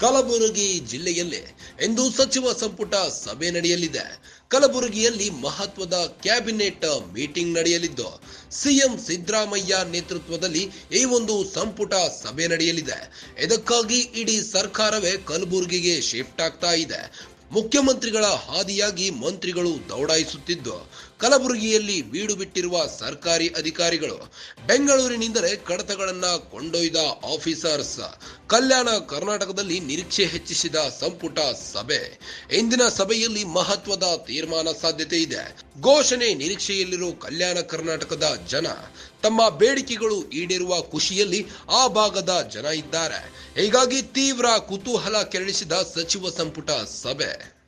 ಕಲಬುರಗಿ ಜಿಲ್ಲೆಯಲ್ಲಿ ಇಂದು ಸಚಿವ ಸಂಪುಟ ಸಭೆ ನಡೆಯಲಿದೆ. ಕಲಬುರಗಿಯಲ್ಲಿ ಮಹತ್ವದ ಕ್ಯಾಬಿನೆಟ್ ಮೀಟಿಂಗ್ ನಡೆಯಲಿದ್ದು ಸಿಎಂ ಸಿದ್ದರಾಮಯ್ಯ ನೇತೃತ್ವದಲ್ಲಿ ಈ ಒಂದು ಸಂಪುಟ ಸಭೆ ನಡೆಯಲಿದೆ. ಇದಕ್ಕಾಗಿ ಇಡೀ ಸರ್ಕಾರವೇ ಕಲಬುರಗಿಗೆ ಶಿಫ್ಟ್ ಆಗ್ತಾ ಇದೆ. ಮುಖ್ಯಮಂತ್ರಿಗಳ ಹಾದಿಯಾಗಿ ಮಂತ್ರಿಗಳು ದೌಡಾಯಿಸುತ್ತಿದ್ದು ಕಲಬುರಗಿಯಲ್ಲಿ ಬೀಡು ಬಿಟ್ಟಿರುವ ಸರ್ಕಾರಿ ಅಧಿಕಾರಿಗಳು ಬೆಂಗಳೂರಿನಿಂದಲೇ ಕಡತಗಳನ್ನ ಕೊಂಡೊಯ್ದ ಆಫೀಸರ್ಸ್ ಕಲ್ಯಾಣ ಕರ್ನಾಟಕದಲ್ಲಿ ನಿರೀಕ್ಷೆ ಹೆಚ್ಚಿಸಿದ ಸಂಪುಟ ಸಭೆ. ಇಂದಿನ ಸಭೆಯಲ್ಲಿ ಮಹತ್ವದ ತೀರ್ಮಾನ ಸಾಧ್ಯತೆ ಇದೆ. ಘೋಷಣೆ ನಿರೀಕ್ಷೆಯಲ್ಲಿರುವ ಕಲ್ಯಾಣ ಕರ್ನಾಟಕದ ಜನ ತಮ್ಮ ಬೇಡಿಕೆಗಳು ಈಡೇರುವ ಖುಷಿಯಲ್ಲಿ ಆ ಭಾಗದ ಜನ ಇದ್ದಾರೆ. ಹೀಗಾಗಿ ತೀವ್ರ ಕುತೂಹಲ ಕೆರಳಿಸಿದ ಸಚಿವ ಸಂಪುಟ ಸಭೆ.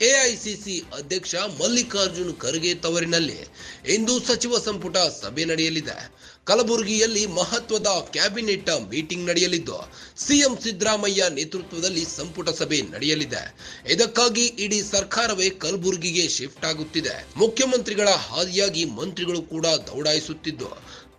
ಎಐಸಿಸಿ ಅಧ್ಯಕ್ಷ ಮಲ್ಲಿಕಾರ್ಜುನ್ ಖರ್ಗೆ ತವರಿನಲ್ಲಿ ಇಂದು ಸಚಿವ ಸಂಪುಟ ಸಭೆ ನಡೆಯಲಿದೆ. ಕಲಬುರಗಿಯಲ್ಲಿ ಮಹತ್ವದ ಕ್ಯಾಬಿನೆಟ್ ಮೀಟಿಂಗ್ ನಡೆಯಲಿದ್ದು ಸಿಎಂ ಸಿದ್ದರಾಮಯ್ಯ ನೇತೃತ್ವದಲ್ಲಿ ಸಂಪುಟ ಸಭೆ ನಡೆಯಲಿದೆ. ಇದಕ್ಕಾಗಿ ಇಡೀ ಸರ್ಕಾರವೇ ಕಲಬುರಗಿಗೆ ಶಿಫ್ಟ್ ಆಗುತ್ತಿದೆ. ಮುಖ್ಯಮಂತ್ರಿಗಳ ಹಾದಿಯಾಗಿ ಮಂತ್ರಿಗಳು ಕೂಡ ದೌಡಾಯಿಸುತ್ತಿದ್ದು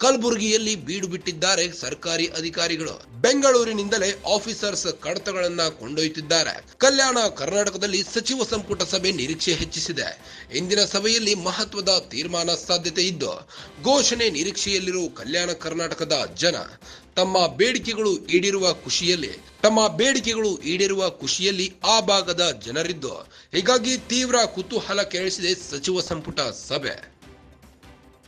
ಕಲಬುರಗಿಯಲ್ಲಿ ಬೀಡು ಬಿಟ್ಟಿದ್ದಾರೆ ಸರ್ಕಾರಿ ಅಧಿಕಾರಿಗಳು. ಬೆಂಗಳೂರಿನಿಂದಲೇ ಆಫೀಸರ್ಸ್ ಕಡತಗಳನ್ನ ಕೊಂಡೊಯ್ಯುತ್ತಿದ್ದಾರೆ. ಕಲ್ಯಾಣ ಕರ್ನಾಟಕದಲ್ಲಿ ಸಚಿವ ಸಂಪುಟ ಸಭೆ ನಿರೀಕ್ಷೆ ಹೆಚ್ಚಿಸಿದೆ. ಇಂದಿನ ಸಭೆಯಲ್ಲಿ ಮಹತ್ವದ ತೀರ್ಮಾನ ಸಾಧ್ಯತೆ ಇದ್ದು ಘೋಷಣೆ ನಿರೀಕ್ಷೆಯಲ್ಲಿರುವ ಕಲ್ಯಾಣ ಕರ್ನಾಟಕದ ಜನ ತಮ್ಮ ಬೇಡಿಕೆಗಳು ಈಡೇರುವ ಖುಷಿಯಲ್ಲಿ ಆ ಭಾಗದ ಜನರಿದ್ದು ಹೀಗಾಗಿ ತೀವ್ರ ಕುತೂಹಲ ಕೆರಳಿಸಿದೆ ಸಚಿವ ಸಂಪುಟ ಸಭೆ.